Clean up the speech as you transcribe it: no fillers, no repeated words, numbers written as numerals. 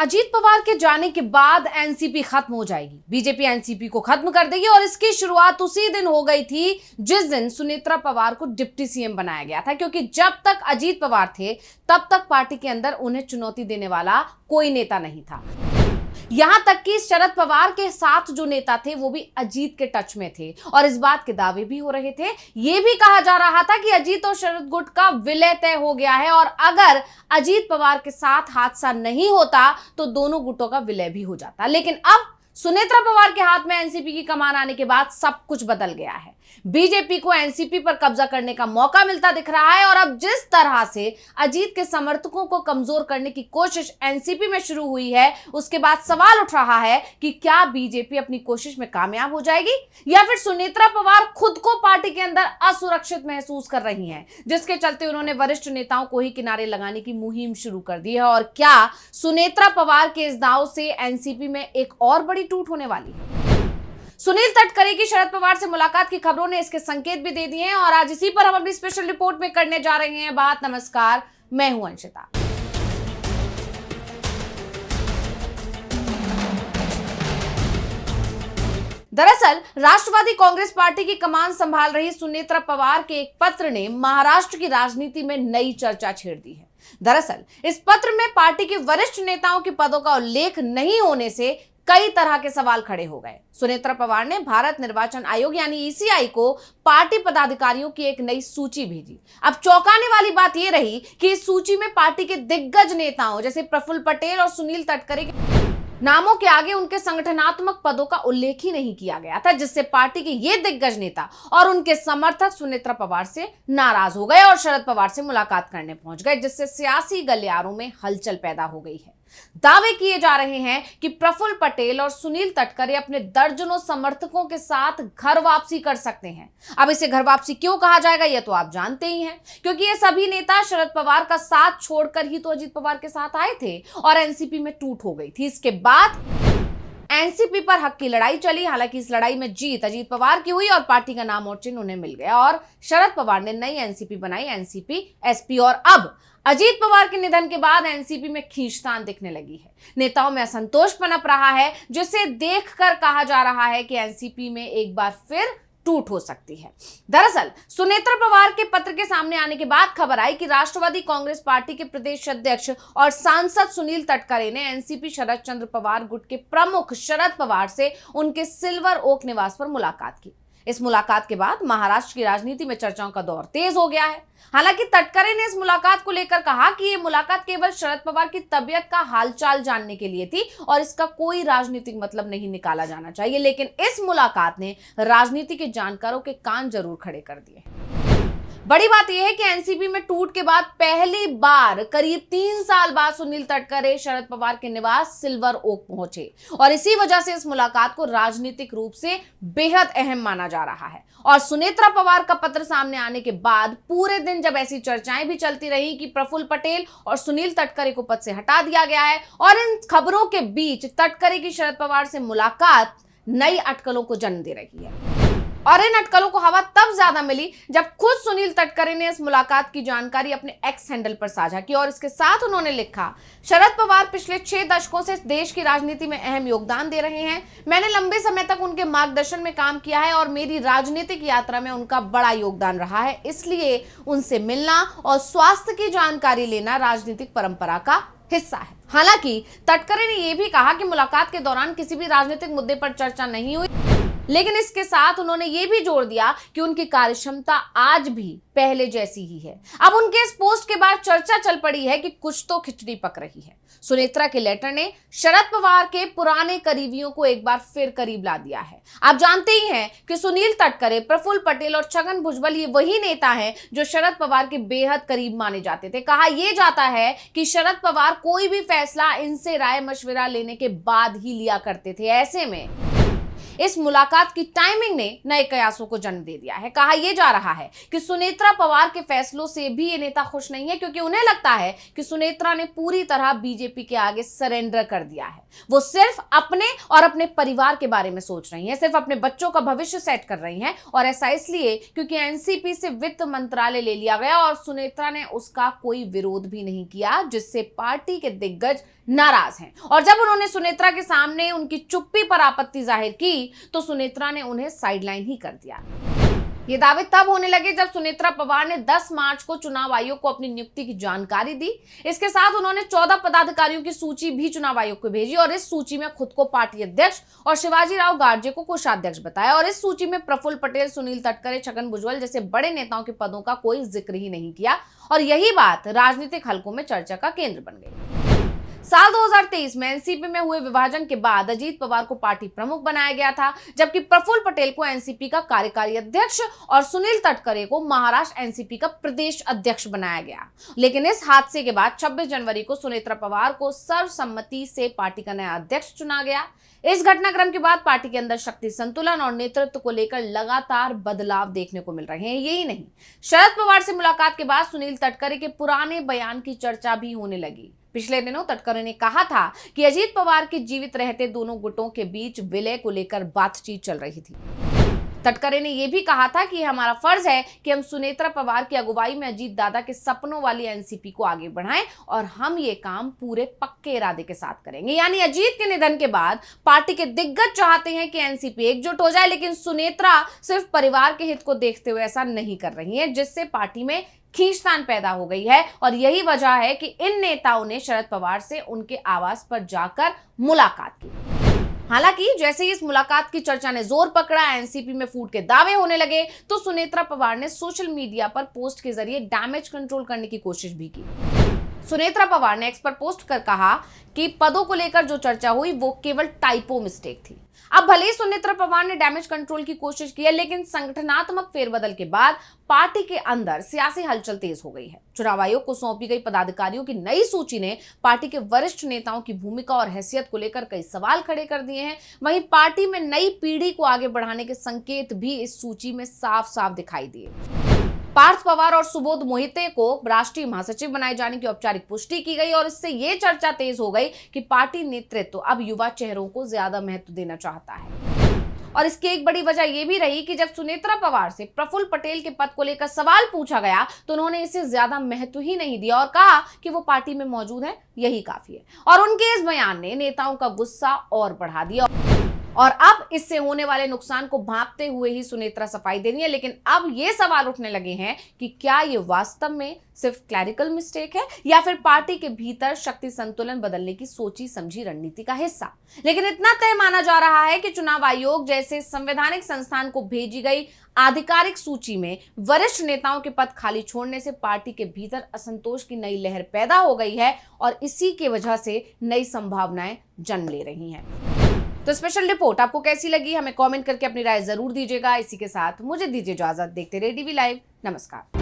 अजीत पवार के जाने के बाद एनसीपी खत्म हो जाएगी। बीजेपी एनसीपी को खत्म कर देगी और इसकी शुरुआत उसी दिन हो गई थी जिस दिन सुनेत्रा पवार को डिप्टी सीएम बनाया गया था, क्योंकि जब तक अजीत पवार थे तब तक पार्टी के अंदर उन्हें चुनौती देने वाला कोई नेता नहीं था। यहां तक कि शरद पवार के साथ जो नेता थे वो भी अजीत के टच में थे और इस बात के दावे भी हो रहे थे। यह भी कहा जा रहा था कि अजीत और शरद गुट का विलय तय हो गया है और अगर अजीत पवार के साथ हादसा नहीं होता तो दोनों गुटों का विलय भी हो जाता। लेकिन अब सुनेत्रा पवार के हाथ में एनसीपी की कमान आने के बाद सब कुछ बदल गया है। बीजेपी को एनसीपी पर कब्जा करने का मौका मिलता दिख रहा है और अब जिस तरह से अजीत के समर्थकों को कमजोर करने की कोशिश एनसीपी में शुरू हुई है, उसके बाद सवाल उठ रहा है कि क्या बीजेपी अपनी कोशिश में कामयाब हो जाएगी या फिर सुनेत्रा पवार खुद को पार्टी के अंदर असुरक्षित महसूस कर रही हैं, जिसके चलते उन्होंने वरिष्ठ नेताओं को ही किनारे लगाने की मुहिम शुरू कर दी है। और क्या सुनेत्रा पवार के इस दांव से एनसीपी में एक और बड़ी टूट होने वाली है? सुनील तटकरे की शरद पवार से मुलाकात की खबरों ने इसके संकेत भी दे दिए हैं और आज इसी पर हम अपनी स्पेशल रिपोर्ट में करने जा रहे हैं बात। नमस्कार, मैं हूं अंशिता। दरअसल राष्ट्रवादी कांग्रेस पार्टी की कमान संभाल रही सुनेत्रा पवार के एक पत्र ने महाराष्ट्र की राजनीति में नई चर्चा छेड़ दी है। दरअसल इस पत्र में पार्टी के वरिष्ठ नेताओं के पदों का उल्लेख नहीं होने से कई तरह के सवाल खड़े हो गए। सुनेत्रा पवार ने भारत निर्वाचन आयोग यानी ईसीआई को पार्टी पदाधिकारियों की एक नई सूची भेजी। अब चौंकाने वाली बात यह रही कि इस सूची में पार्टी के दिग्गज नेताओं जैसे प्रफुल्ल पटेल और सुनील तटकरे के नामों के आगे उनके संगठनात्मक पदों का उल्लेख ही नहीं किया गया था, जिससे पार्टी के ये दिग्गज नेता और उनके समर्थक सुनेत्रा पवार से नाराज हो गए और शरद पवार से मुलाकात करने पहुंच गए, जिससे सियासी गलियारों में हलचल पैदा हो गई है। दावे किए जा रहे हैं कि प्रफुल्ल पटेल और सुनील तटकरे अपने दर्जनों समर्थकों के साथ घर वापसी कर सकते हैं। अब इसे घर वापसी क्यों कहा जाएगा यह तो आप जानते ही हैं, क्योंकि ये सभी नेता शरद पवार का साथ छोड़कर ही तो अजीत पवार के साथ आए थे और एनसीपी में टूट हो गई थी। इसके बाद एनसीपी पर हक की लड़ाई चली। हालांकि इस लड़ाई में जीत अजीत पवार की हुई और पार्टी का नाम और चिन्ह उन्हें मिल गया और शरद पवार ने नई एनसीपी बनाई, एनसीपी एसपी। और अब अजीत पवार के निधन के बाद एनसीपी में खींचतान दिखने लगी है। नेताओं में असंतोष पनप रहा है, जिसे देखकर कहा जा रहा है कि एनसीपी में एक बार फिर टूट हो सकती है। दरअसल सुनेत्रा पवार के पत्र के सामने आने के बाद खबर आई कि राष्ट्रवादी कांग्रेस पार्टी के प्रदेश अध्यक्ष और सांसद सुनील तटकरे ने एनसीपी शरद चंद्र पवार गुट के प्रमुख शरद पवार से उनके सिल्वर ओक निवास पर मुलाकात की। इस मुलाकात के बाद महाराष्ट्र की राजनीति में चर्चाओं का दौर तेज हो गया है। हालांकि तटकरे ने इस मुलाकात को लेकर कहा कि यह मुलाकात केवल शरद पवार की तबीयत का हालचाल जानने के लिए थी और इसका कोई राजनीतिक मतलब नहीं निकाला जाना चाहिए। लेकिन इस मुलाकात ने राजनीति के जानकारों के कान जरूर खड़े कर दिए। बड़ी बात यह है कि एनसीपी में टूट के बाद पहली बार करीब 3 साल बाद सुनील तटकरे शरद पवार के निवास सिल्वर ओक पहुंचे और इसी वजह से इस मुलाकात को राजनीतिक रूप से बेहद अहम माना जा रहा है। और सुनेत्रा पवार का पत्र सामने आने के बाद पूरे दिन जब ऐसी चर्चाएं भी चलती रही कि प्रफुल्ल पटेल और सुनील तटकरे को पद से हटा दिया गया है और इन खबरों के बीच तटकरे की शरद पवार से मुलाकात नई अटकलों को जन्म दे रही है। और इन अटकलों को हवा तब ज्यादा मिली जब खुद सुनील तटकरे ने इस मुलाकात की जानकारी अपने एक्स हैंडल पर साझा की और इसके साथ उन्होंने लिखा, शरद पवार पिछले 6 दशकों से देश की राजनीति में अहम योगदान दे रहे हैं। मैंने लंबे समय तक उनके मार्गदर्शन में काम किया है और मेरी राजनीतिक यात्रा में उनका बड़ा योगदान रहा है, इसलिए उनसे मिलना और स्वास्थ्य की जानकारी लेना राजनीतिक परंपरा का हिस्सा है। हालांकि तटकरे ने यह भी कहा कि मुलाकात के दौरान किसी भी राजनीतिक मुद्दे पर चर्चा नहीं हुई, लेकिन इसके साथ उन्होंने ये भी जोड़ दिया कि उनकी कार्यक्षमता आज भी पहले जैसी ही है। अब उनके इस पोस्ट के बाद चर्चा चल पड़ी है कि कुछ तो खिचड़ी पक रही है। सुनेत्रा के लेटर ने शरद पवार के पुराने करीबियों को एक बार फिर करीब ला दिया है। आप जानते ही हैं कि सुनील तटकरे, प्रफुल्ल पटेल और छगन भुजबल ये वही नेता हैं जो शरद पवार के बेहद करीब माने जाते थे। कहा यह जाता है कि शरद पवार कोई भी फैसला इनसे राय मशविरा लेने के बाद ही लिया करते थे। ऐसे में इस मुलाकात की टाइमिंग ने नए कयासों को जन्म दे दिया है। कहा यह जा रहा है कि सुनेत्रा पवार के फैसलों से भी ये नेता खुश नहीं है, क्योंकि उन्हें लगता है कि सुनेत्रा ने पूरी तरह बीजेपी के आगे सरेंडर कर दिया है। वो सिर्फ अपने और अपने परिवार के बारे में सोच रही हैं, सिर्फ अपने बच्चों का भविष्य सेट कर रही हैं, और ऐसा इसलिए क्योंकि एनसीपी से वित्त मंत्रालय ले लिया गया और सुनेत्रा ने उसका कोई विरोध भी नहीं किया, जिससे पार्टी के दिग्गज नाराज हैं। और जब उन्होंने सुनेत्रा के सामने उनकी चुप्पी पर आपत्ति जाहिर की तो सुनेत्रा ने उन्हें साइडलाइन ही कर दिया। ये दावे तब होने लगे जब सुनेत्रा पवार ने 10 मार्च को चुनाव आयोग को अपनी नियुक्ति की जानकारी दी। इसके साथ उन्होंने 14 पदाधिकारियों की सूची भी चुनाव आयोग को भेजी और इस सूची में खुद को पार्टी अध्यक्ष और शिवाजी राव गार्जे को कोषाध्यक्ष बताया। और इस सूची में प्रफुल्ल पटेल, सुनील तटकरे, छगन भुजबल जैसे बड़े नेताओं के पदों का कोई जिक्र ही नहीं किया, और यही बात राजनीतिक हलकों में चर्चा का केंद्र बन गई। साल 2023 में एनसीपी में हुए विभाजन के बाद अजीत पवार को पार्टी प्रमुख बनाया गया था, जबकि प्रफुल्ल पटेल को एनसीपी का कार्यकारी अध्यक्ष और सुनील तटकरे को महाराष्ट्र एनसीपी का प्रदेश अध्यक्ष बनाया गया। लेकिन इस हादसे के बाद 26 जनवरी को सुनेत्रा पवार को सर्वसम्मति से पार्टी का नया अध्यक्ष चुना गया। इस घटनाक्रम के बाद पार्टी के अंदर शक्ति संतुलन और नेतृत्व को लेकर लगातार बदलाव देखने को मिल रहे हैं। यही नहीं, शरद पवार से मुलाकात के बाद सुनील तटकरे के पुराने बयान की चर्चा भी होने लगी। पिछले दिनों तटकरे ने कहा था कि अजीत पवार के जीवित रहते दोनों गुटों के बीच विलय को लेकर बातचीत चल रही थी। तटकरे ने यह भी कहा था कि हमारा फर्ज है कि हम सुनेत्रा पवार की अगुवाई में अजीत दादा के सपनों वाली एनसीपी को आगे बढ़ाएं, और हम ये काम पूरे पक्के इरादे के साथ करेंगे। यानी अजीत के निधन के बाद पार्टी के दिग्गज चाहते हैं कि एनसीपी एकजुट हो जाए, लेकिन सुनेत्रा सिर्फ परिवार के हित को देखते हुए ऐसा नहीं कर रही है, जिससे पार्टी में खींचतान पैदा हो गई है। और यही वजह है कि इन नेताओं ने शरद पवार से उनके आवास पर जाकर मुलाकात की। हालांकि जैसे ही इस मुलाकात की चर्चा ने जोर पकड़ा, एनसीपी में फूट के दावे होने लगे, तो सुनेत्रा पवार ने सोशल मीडिया पर पोस्ट के जरिए डैमेज कंट्रोल करने की कोशिश भी की। सुनेत्रा पवार ने एक्स पर पोस्ट कर कहा कि पदों को लेकर जो चर्चा हुई वो केवल टाइपो मिस्टेक थी। अब भले ही सुनेत्रा पवार ने डैमेज कंट्रोल की कोशिश की है, लेकिन संगठनात्मक फेरबदल के बाद पार्टी के अंदर सियासी हलचल तेज हो गई है। चुनाव आयोग को सौंपी गई पदाधिकारियों की नई सूची ने पार्टी के वरिष्ठ नेताओं की भूमिका और हैसियत को लेकर कई सवाल खड़े कर दिए हैं। वहीं पार्टी में नई पीढ़ी को आगे बढ़ाने के संकेत भी इस सूची में साफ साफ दिखाई दिए। पार्थ पवार और सुबोध मोहिते को राष्ट्रीय महासचिव बनाए जाने की औपचारिक पुष्टि की गई, और इससे यह चर्चा तेज हो गई कि पार्टी नेतृत्व अब युवा चेहरों को ज्यादा महत्व देना चाहता है। और इसकी एक बड़ी वजह यह भी रही कि जब सुनेत्रा पवार से प्रफुल्ल पटेल के पद को लेकर सवाल पूछा गया तो उन्होंने इसे ज्यादा महत्व ही नहीं दिया और कहा कि वो पार्टी में मौजूद है, यही काफी है। और उनके इस बयान ने नेताओं का गुस्सा और बढ़ा दिया, और अब इससे होने वाले नुकसान को भांपते हुए ही सुनेत्रा सफाई दे रही है। लेकिन अब ये सवाल उठने लगे हैं कि क्या ये वास्तव में सिर्फ क्लैरिकल मिस्टेक है या फिर पार्टी के भीतर शक्ति संतुलन बदलने की सोची समझी रणनीति का हिस्सा। लेकिन इतना तय माना जा रहा है कि चुनाव आयोग जैसे संवैधानिक संस्थान को भेजी गई आधिकारिक सूची में वरिष्ठ नेताओं के पद खाली छोड़ने से पार्टी के भीतर असंतोष की नई लहर पैदा हो गई है, और इसी के वजह से नई संभावनाएं जन्म ले रही हैं। तो स्पेशल रिपोर्ट आपको कैसी लगी, हमें कमेंट करके अपनी राय जरूर दीजिएगा। इसी के साथ मुझे दीजिए इजाजत। देखते रहिए DV लाइव। नमस्कार।